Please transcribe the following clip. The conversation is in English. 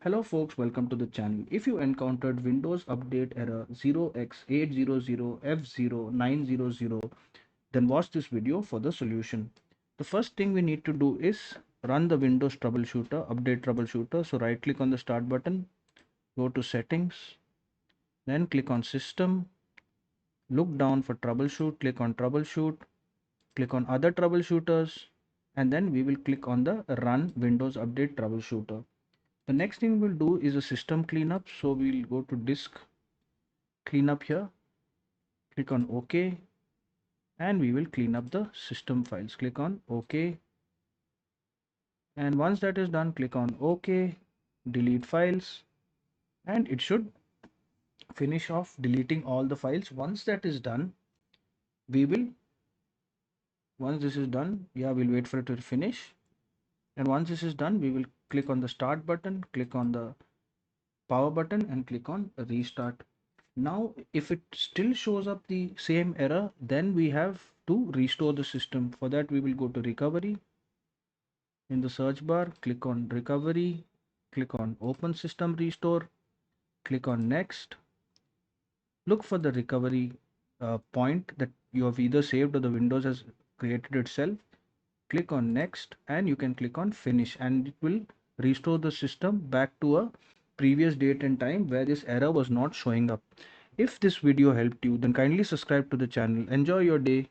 Hello folks, welcome to the channel. If you encountered Windows Update error 0x800f0900, then watch this video for the solution. The first thing we need to do is run the Windows troubleshooter, update troubleshooter. So right click on the start button, go to settings, then click on system, look down for troubleshoot, click on troubleshoot, click on other troubleshooters, and then we will click on the run Windows Update troubleshooter. The next thing we'll do is a system cleanup. So we'll go to disk cleanup here, click on OK, and we will clean up the system files. Click on OK. And once that is done, click on OK, delete files, and it should finish off deleting all the files. Once that is done, we will, once this is done, we'll wait for it to finish. And once this is done, we will click on the start button, click on the power button, and click on restart. Now, if it still shows up the same error, then we have to restore the system. For that, we will go to recovery. In the search bar, click on recovery, click on open system restore, click on next. Look for the recovery point that you have either saved or the Windows has created itself. Click on next, and you can click on finish, and it will restore the system back to a previous date and time where this error was not showing up. If this video helped you, then kindly subscribe to the channel. Enjoy your day.